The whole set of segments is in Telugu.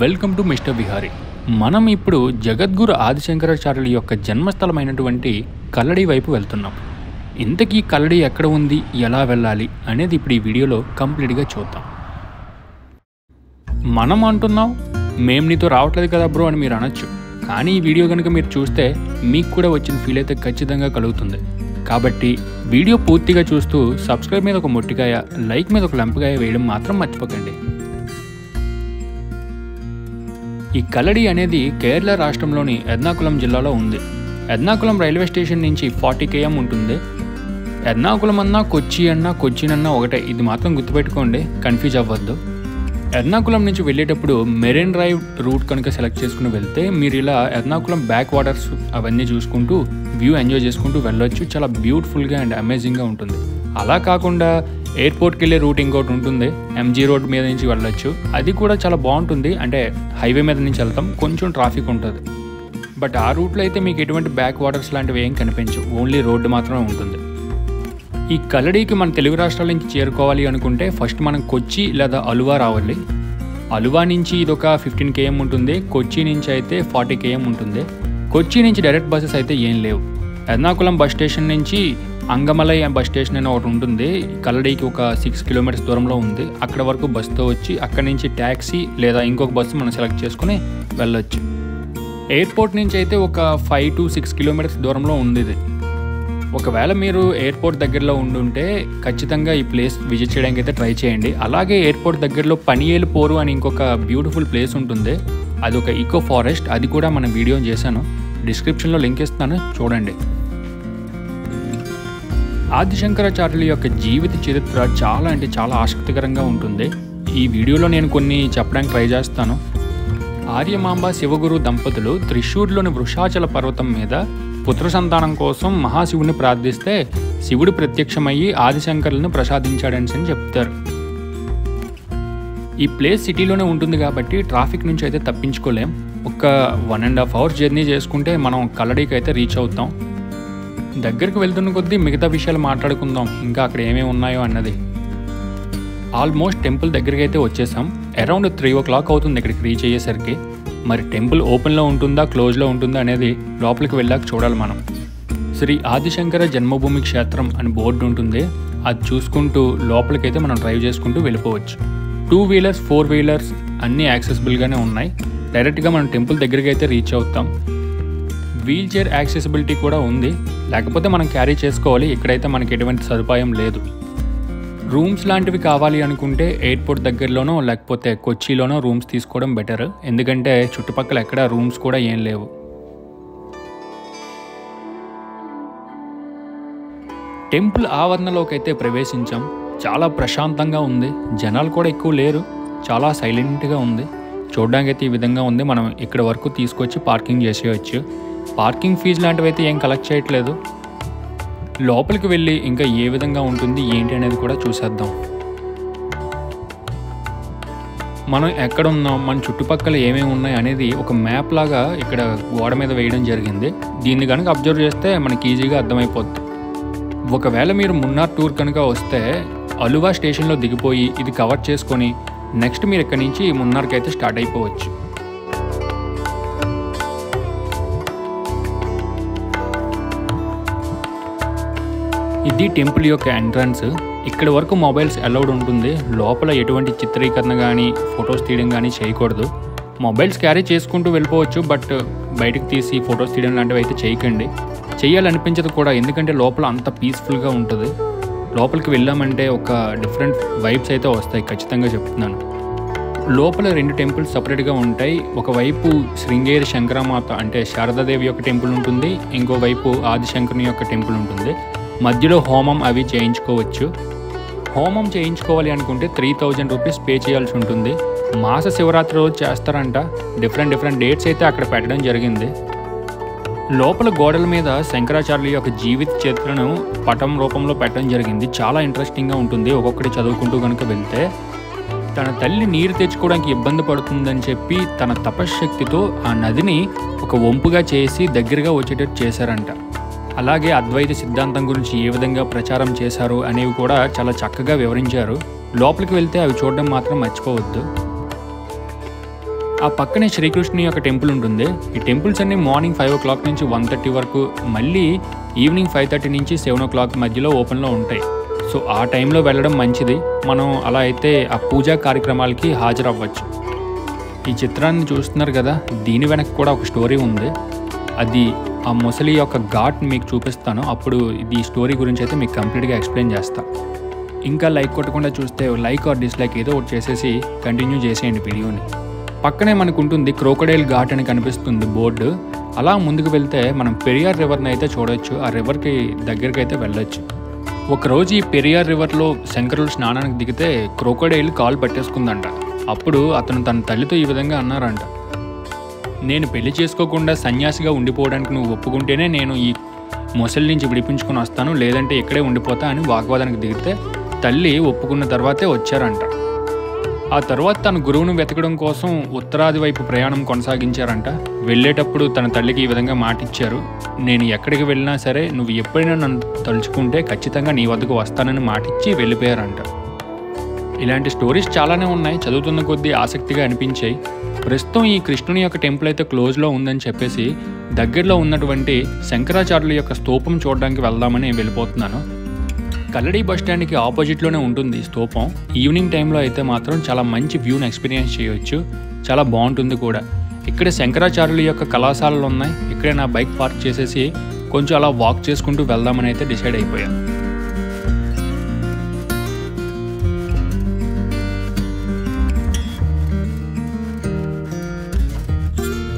Welcome to mister Vihari. మనం ఇప్పుడు జగద్గురు ఆదిశంకరాచార్యుల యొక్క జన్మస్థలమైనటువంటి కల్లడి వైపు వెళ్తున్నాం. ఇంతకీ కల్లడి ఎక్కడ ఉంది, ఎలా వెళ్ళాలి అనేది ఇప్పుడు ఈ వీడియోలో కంప్లీట్గా చూద్దాం. మనం అంటున్నాం మేము నీతో రావట్లేదు కదా బ్రో అని మీరు అనొచ్చు. కానీ ఈ వీడియో కనుక మీరు చూస్తే మీకు కూడా వచ్చిన ఫీల్ అయితే ఖచ్చితంగా కలుగుతుంది. కాబట్టి వీడియో పూర్తిగా చూస్తూ సబ్స్క్రైబ్ మీద ఒక మొట్టికాయ, లైక్ మీద ఒక లంపకాయ వేయడం మాత్రం మర్చిపోకండి. ఈ కల్లడి అనేది కేరళ రాష్ట్రంలోని ఎర్నాకుళం జిల్లాలో ఉంది. ఎర్నాకుళం రైల్వే స్టేషన్ నుంచి 40 km ఉంటుంది. ఎర్నాకుళం అన్నా కొచ్చి అన్నా కొచ్చినన్నా ఒకటే, ఇది మాత్రం గుర్తుపెట్టుకోండి, కన్ఫ్యూజ్ అవ్వద్దు. ఎర్నాకుళం నుంచి వెళ్ళేటప్పుడు మెరైన్ డ్రైవ్ రూట్ కనుక సెలెక్ట్ చేసుకుని వెళ్తే మీరు ఇలా ఎర్నాకుళం బ్యాక్ వాటర్స్ అవన్నీ చూసుకుంటూ వ్యూ ఎంజాయ్ చేసుకుంటూ వెళ్ళొచ్చు. చాలా బ్యూటిఫుల్గా అండ్ అమేజింగ్గా ఉంటుంది. అలా కాకుండా ఎయిర్పోర్ట్కి వెళ్ళే రూట్ ఇంకోటి ఉంటుంది, ఎంజీ రోడ్ మీద నుంచి వెళ్ళొచ్చు. అది కూడా చాలా బాగుంటుంది. అంటే హైవే మీద నుంచి వెళ్తాం, కొంచెం ట్రాఫిక్ ఉంటుంది. బట్ ఆ రూట్లో అయితే మీకు ఎటువంటి బ్యాక్ వాటర్స్ లాంటివి ఏం కనిపించవు, ఓన్లీ రోడ్డు మాత్రమే ఉంటుంది. ఈ కల్లడికి మన తెలుగు రాష్ట్రాల నుంచి చేరుకోవాలి అనుకుంటే ఫస్ట్ మనం కొచ్చి లేదా అలువా రావాలి. అలువా నుంచి ఇది ఒక 15 km ఉంటుంది. కొచ్చి నుంచి అయితే 40 km ఉంటుంది. కొచ్చి నుంచి డైరెక్ట్ బస్సెస్ అయితే ఏం లేవు. ఎర్నాకుళం బస్ స్టేషన్ నుంచి అంగమలై బస్ స్టేషన్ అని ఒకటి ఉంటుంది. కల్లడికి ఒక 6 km దూరంలో ఉంది. అక్కడ వరకు బస్సుతో వచ్చి అక్కడి నుంచి ట్యాక్సీ లేదా ఇంకొక బస్సు మనం సెలెక్ట్ చేసుకుని వెళ్ళొచ్చు. ఎయిర్పోర్ట్ నుంచి అయితే ఒక 5 to 6 km దూరంలో ఉంది ఇది. ఒకవేళ మీరు ఎయిర్పోర్ట్ దగ్గరలో ఉండుంటే ఖచ్చితంగా ఈ ప్లేస్ విజిట్ చేయడానికి అయితే ట్రై చేయండి. అలాగే ఎయిర్పోర్ట్ దగ్గరలో పనియేలు పోరు అని ఇంకొక బ్యూటిఫుల్ ప్లేస్ ఉంటుంది. అది ఒక ఈకో ఫారెస్ట్, అది కూడా మనం వీడియో చేశాను, డిస్క్రిప్షన్లో లింక్ ఇస్తాను, చూడండి. ఆదిశంకరాచార్యుల యొక్క జీవిత చరిత్ర చాలా అంటే చాలా ఆసక్తికరంగా ఉంటుంది. ఈ వీడియోలో నేను కొన్ని చెప్పడానికి ట్రై చేస్తాను. ఆర్యమాంబ శివగురు దంపతులు త్రిశూర్లోని వృషాచల పర్వతం మీద పుత్ర సంతానం కోసం మహాశివుని ప్రార్థిస్తే శివుడు ప్రత్యక్షమయ్యి ఆదిశంకరులను ప్రసాదించాడని చెప్తారు. ఈ ప్లేస్ సిటీలోనే ఉంటుంది కాబట్టి ట్రాఫిక్ నుంచి అయితే తప్పించుకోలేం. ఒక 1.5 hours జర్నీ చేసుకుంటే మనం కల్లడికి అయితే రీచ్ అవుతాం. దగ్గరికి వెళ్తున్న కొద్దీ మిగతా విషయాలు మాట్లాడుకుందాం, ఇంకా అక్కడ ఏమేమి ఉన్నాయో అన్నది. ఆల్మోస్ట్ టెంపుల్ దగ్గరికి అయితే వచ్చేసాం. అరౌండ్ 3 o'clock అవుతుంది ఇక్కడికి రీచ్ అయ్యేసరికి. మరి టెంపుల్ ఓపెన్లో ఉంటుందా క్లోజ్లో ఉంటుందా అనేది లోపలికి వెళ్ళాక చూడాలి మనం. శ్రీ ఆదిశంకర జన్మభూమి క్షేత్రం అని బోర్డు ఉంటుంది, అది చూసుకుంటూ లోపలికైతే మనం డ్రైవ్ చేసుకుంటూ వెళ్ళిపోవచ్చు. 2 wheelers 4 wheelers అన్నీ యాక్సెసిబుల్గానే ఉన్నాయి. డైరెక్ట్గా మనం టెంపుల్ దగ్గరికి అయితే రీచ్ అవుతాం. వీల్ చైర్ యాక్సెసిబిలిటీ కూడా ఉంది, లేకపోతే మనం క్యారీ చేసుకోవాలి. ఇక్కడైతే మనకి ఎటువంటి సదుపాయం లేదు. రూమ్స్ లాంటివి కావాలి అనుకుంటే ఎయిర్పోర్ట్ దగ్గరలోనో లేకపోతే కొచ్చిలోనో రూమ్స్ తీసుకోవడం బెటర్, ఎందుకంటే చుట్టుపక్కల ఎక్కడ రూమ్స్ కూడా ఏం లేవు. టెంపుల్ ఆవరణలోకి అయితే ప్రవేశించాం. చాలా ప్రశాంతంగా ఉంది, జనాలు కూడా ఎక్కువ లేరు, చాలా సైలెంట్గా ఉంది. చూడడానికి అయితే ఈ విధంగా ఉంది. మనం ఇక్కడ వరకు తీసుకొచ్చి పార్కింగ్ చేసేయచ్చు. పార్కింగ్ ఫీజు లాంటివి అయితే ఏం కలెక్ట్ చేయట్లేదు. లోపలికి వెళ్ళి ఇంకా ఏ విధంగా ఉంటుంది ఏంటి అనేది కూడా చూసేద్దాం. మనం ఎక్కడ ఉన్నాం, మన చుట్టుపక్కల ఏమేమి ఉన్నాయి అనేది ఒక మ్యాప్ లాగా ఇక్కడ గోడ మీద వేయడం జరిగింది. దీన్ని కనుక అబ్జర్వ్ చేస్తే మనకి ఈజీగా అర్థమైపోద్ది. ఒకవేళ మీరు మున్నార్ టూర్ కనుక వస్తే అలువా స్టేషన్లో దిగిపోయి ఇది కవర్ చేసుకొని నెక్స్ట్ మీరు ఇక్కడి నుంచి మున్నార్కి అయితే స్టార్ట్ అయిపోవచ్చు. ఇది టెంపుల్ యొక్క ఎంట్రన్స్. ఇక్కడ వరకు మొబైల్స్ అలౌడ్ ఉంటుంది. లోపల ఎటువంటి చిత్రీకరణ కానీ ఫొటోస్ తీయడం కానీ చేయకూడదు. మొబైల్స్ క్యారీ చేసుకుంటూ వెళ్ళిపోవచ్చు, బట్ బయటకు తీసి ఫొటోస్ తీయడం లాంటివి అయితే చేయకండి. చేయాలనిపించదు కూడా, ఎందుకంటే లోపల అంత పీస్ఫుల్గా ఉంటుంది. లోపలికి వెళ్ళామంటే ఒక డిఫరెంట్ వైబ్స్ అయితే వస్తాయి, ఖచ్చితంగా చెప్తున్నాను. లోపల 2 టెంపుల్స్ సపరేట్గా ఉంటాయి. ఒకవైపు శృంగేరి శంకరమాత అంటే శారదాదేవి యొక్క టెంపుల్ ఉంటుంది, ఇంకోవైపు ఆదిశంకరుని యొక్క టెంపుల్ ఉంటుంది. మధ్యలో హోమం అవి చేయించుకోవచ్చు. హోమం చేయించుకోవాలి అనుకుంటే 3000 rupees పే చేయాల్సి ఉంటుంది. మాస శివరాత్రి రోజు చేస్తారంట. డిఫరెంట్ డేట్స్ అయితే అక్కడ పెట్టడం జరిగింది. లోపల గోడల మీద శంకరాచార్యుల యొక్క జీవిత చరిత్రను పటం రూపంలో పెట్టడం జరిగింది. చాలా ఇంట్రెస్టింగ్గా ఉంటుంది. ఒక్కొక్కటి చదువుకుంటూ కనుక వెళ్తే తన తల్లి నీరు తెచ్చుకోవడానికి ఇబ్బంది పడుతుందని చెప్పి తన తపశ్శక్తితో ఆ నదిని ఒక వంపుగా చేసి దగ్గరగా వచ్చేటట్టు చేశారంట. అలాగే అద్వైత సిద్ధాంతం గురించి ఏ విధంగా ప్రచారం చేశారు అనేవి కూడా చాలా చక్కగా వివరించారు. లోపలికి వెళ్తే అవి చూడడం మాత్రం మర్చిపోవద్దు. ఆ పక్కనే శ్రీకృష్ణుని యొక్క టెంపుల్ ఉంటుంది. ఈ టెంపుల్స్ అన్ని మార్నింగ్ 5 o'clock నుంచి 1:30 వరకు, మళ్ళీ ఈవినింగ్ 5:30 నుంచి 7 o'clock మధ్యలో ఓపెన్లో ఉంటాయి. సో ఆ టైంలో వెళ్ళడం మంచిది. మనం అలా అయితే ఆ పూజా కార్యక్రమాలకి హాజరవ్వచ్చు. ఈ చిత్రాన్ని చూస్తున్నారు కదా, దీని వెనక్కి కూడా ఒక స్టోరీ ఉంది. అది ఆ మొసలి యొక్క ఘాట్ మీకు చూపిస్తాను. అప్పుడు ఈ స్టోరీ గురించి అయితే మీకు కంప్లీట్గా ఎక్స్ప్లెయిన్ చేస్తాను. ఇంకా లైక్ కొట్టకుండా చూస్తే లైక్ ఆర్ డిస్లైక్ ఏదో ఒకటి చేసేసి కంటిన్యూ చేసేయండి వీడియోని. పక్కనే మనకు ఉంటుంది క్రోకోడైల్ ఘాట్ అని కనిపిస్తుంది బోర్డు. అలా ముందుకు వెళ్తే మనం పెరియార్ రివర్ని అయితే చూడవచ్చు. ఆ రివర్కి దగ్గరికి అయితే వెళ్ళొచ్చు. ఒకరోజు ఈ పెరియార్ రివర్లో శంకరులు స్నానానికి దిగితే క్రోకోడైల్ కాలు పట్టేసుకుందంట. అప్పుడు అతను తన తల్లితో ఈ విధంగా అన్నారంట, నేను పెళ్లి చేసుకోకుండా సన్యాసిగా ఉండిపోవడానికి నువ్వు ఒప్పుకుంటేనే నేను ఈ మొసలి నుంచి విడిపించుకుని వస్తాను, లేదంటే ఇక్కడే ఉండిపోతా అని వాగ్వాదానికి దిగితే తల్లి ఒప్పుకున్న తర్వాతే వచ్చారంట. ఆ తర్వాత తన గురువును వెతకడం కోసం ఉత్తరాది వైపు ప్రయాణం కొనసాగించారంట. వెళ్ళేటప్పుడు తన తల్లికి ఈ విధంగా మాటిచ్చారు, నేను ఎక్కడికి వెళ్ళినా సరే నువ్వు ఎప్పుడైనా నన్ను తలుచుకుంటే ఖచ్చితంగా నీ వద్దకు వస్తానని మాటిచ్చి వెళ్ళిపోయారంట. ఇలాంటి స్టోరీస్ చాలానే ఉన్నాయి, చదువుతున్న కొద్దీ ఆసక్తిగా అనిపించాయి. ప్రస్తుతం ఈ కృష్ణుని యొక్క టెంపుల్ అయితే క్లోజ్లో ఉందని చెప్పేసి దగ్గరలో ఉన్నటువంటి శంకరాచార్యుల యొక్క స్తూపం చూడడానికి వెళ్దామని వెళ్ళిపోతున్నాను. కల్లడి బస్ స్టాండ్కి ఆపోజిట్లోనే ఉంటుంది స్తూపం. ఈవినింగ్ టైంలో అయితే మాత్రం చాలా మంచి వ్యూని ఎక్స్పీరియన్స్ చేయవచ్చు, చాలా బాగుంటుంది కూడా. ఇక్కడ శంకరాచార్యుల యొక్క కళాశాలలు ఉన్నాయి. ఇక్కడే నా బైక్ పార్క్ చేసేసి కొంచెం అలా వాక్ చేసుకుంటూ వెళ్దామని అయితే డిసైడ్ అయిపోయాను.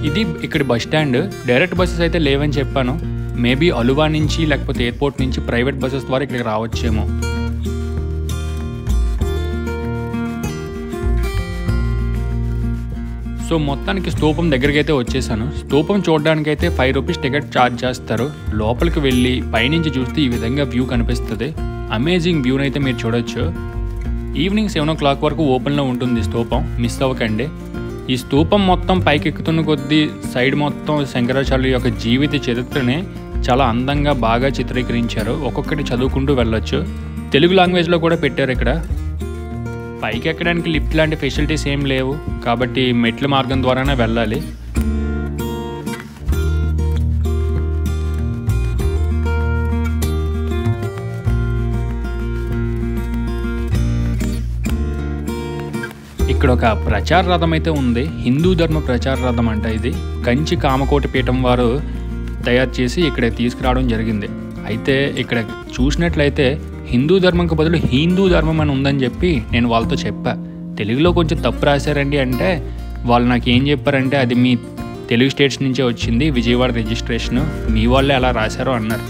ఇది ఇక్కడ బస్ స్టాండ్. డైరెక్ట్ బస్సెస్ అయితే లేవని చెప్పాను. మేబీ అలువా నుంచి లేకపోతే ఎయిర్పోర్ట్ నుంచి ప్రైవేట్ బస్సెస్ ద్వారా ఇక్కడికి రావచ్చేమో. సో మొత్తానికి స్తూపం దగ్గరికి అయితే వచ్చేసాను. స్తూపం చూడడానికైతే 5 రూపీస్ టికెట్ ఛార్జ్ చేస్తారు. లోపలికి వెళ్ళి పైనుంచి చూస్తే ఈ విధంగా వ్యూ కనిపిస్తుంది. అమేజింగ్ వ్యూని అయితే మీరు చూడొచ్చు. ఈవినింగ్ 7 o'clock వరకు ఓపెన్లో ఉంటుంది స్తూపం, మిస్ అవ్వకండి. ఈ స్తూపం మొత్తం పైకి ఎక్కుతున్న కొద్దీ సైడ్ మొత్తం శంకరాచార్యుల యొక్క జీవిత చరిత్రని చాలా అందంగా బాగా చిత్రీకరించారు. ఒక్కొక్కటి చదువుకుంటూ వెళ్ళొచ్చు. తెలుగు లాంగ్వేజ్లో కూడా పెట్టారు. ఇక్కడ పైకి ఎక్కడానికి లిఫ్ట్ లాంటి ఫెసిలిటీస్ ఏం లేవు కాబట్టి మెట్ల మార్గం ద్వారానే వెళ్ళాలి. ఇక్కడ ఒక ప్రచార రథం అయితే ఉంది. హిందూ ధర్మ ప్రచార రథం అంట. ఇది కంచి కామకోటి పీఠం వారు తయారు చేసి ఇక్కడ తీసుకురావడం జరిగింది. అయితే ఇక్కడ చూసినట్లయితే హిందూ ధర్మంకి బదులు హిందూ ధర్మం అని ఉందని చెప్పి నేను వాళ్ళతో చెప్పా. తెలుగులో కొంచెం తప్పు రాశారండి అంటే వాళ్ళు నాకు ఏం చెప్పారంటే అది మీ తెలుగు స్టేట్స్ నుంచే వచ్చింది, విజయవాడ రిజిస్ట్రేషన్, మీ వాళ్ళే అలా రాశారు అన్నారు.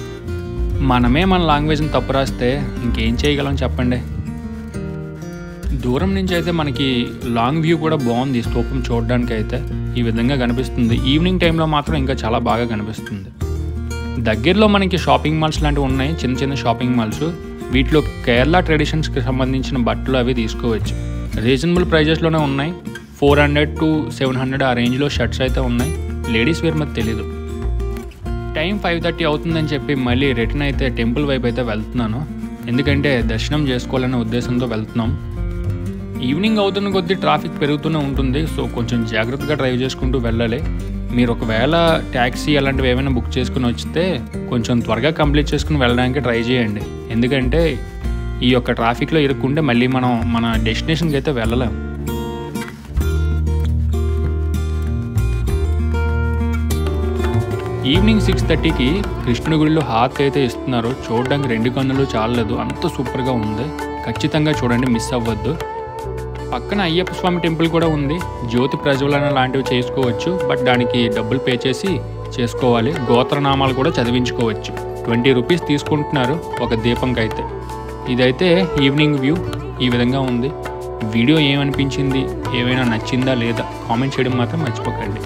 మనమే మన లాంగ్వేజ్ని తప్పు రాస్తే ఇంకేం చేయగలం చెప్పండి. దూరం నుంచి అయితే మనకి లాంగ్ వ్యూ కూడా బాగుంది. స్తూపం చూడడానికి అయితే ఈ విధంగా కనిపిస్తుంది. ఈవినింగ్ టైంలో మాత్రం ఇంకా చాలా బాగా కనిపిస్తుంది. దగ్గరలో మనకి షాపింగ్ మాల్స్ లాంటివి ఉన్నాయి, చిన్న చిన్న షాపింగ్ మాల్స్. వీటిలో కేరళ ట్రెడిషన్స్కి సంబంధించిన బట్టలు అవి తీసుకోవచ్చు. రీజనబుల్ ప్రైజెస్లోనే ఉన్నాయి. 400 to 700 ఆ రేంజ్లో షర్ట్స్ అయితే ఉన్నాయి. లేడీస్ వేర్ మరి తెలీదు. టైం 5:30 అవుతుందని చెప్పి మళ్ళీ రిటర్న్ అయితే టెంపుల్ వైపు అయితే వెళ్తున్నాను. ఎందుకంటే దర్శనం చేసుకోవాలనే ఉద్దేశంతో వెళ్తున్నాం. ఈవినింగ్ అవుతున్న కొద్దీ ట్రాఫిక్ పెరుగుతూనే ఉంటుంది. సో కొంచెం జాగ్రత్తగా డ్రైవ్ చేసుకుంటూ వెళ్ళాలి. మీరు ఒకవేళ ట్యాక్సీ అలాంటివి ఏమైనా బుక్ చేసుకుని వస్తే కొంచెం త్వరగా కంప్లీట్ చేసుకుని వెళ్ళడానికి ట్రై చేయండి. ఎందుకంటే ఈ యొక్క ట్రాఫిక్లో ఇరుక్కుంటే మళ్ళీ మనం మన డెస్టినేషన్కి అయితే వెళ్ళలేం. ఈవినింగ్ 6:30కి కృష్ణుడి గుడిలో హారతి అయితే ఇస్తున్నారు. చూడడానికి 2 కన్నులు చాలలేదు, అంత సూపర్గా ఉంది. ఖచ్చితంగా చూడండి, మిస్ అవ్వద్దు. పక్కన అయ్యప్ప స్వామి టెంపుల్ కూడా ఉంది. జ్యోతి ప్రజ్వలన లాంటివి చేసుకోవచ్చు, బట్ దానికి డబ్బులు పే చేసి చేసుకోవాలి. గోత్రనామాలు కూడా చదివించుకోవచ్చు. 20 రూపీస్ తీసుకుంటున్నారు ఒక దీపంకి అయితే. ఇదైతే ఈవినింగ్ వ్యూ ఈ విధంగా ఉంది. వీడియో ఏమనిపించింది, ఏమైనా నచ్చిందా లేదా కామెంట్ చేయడం మాత్రం మర్చిపోకండి.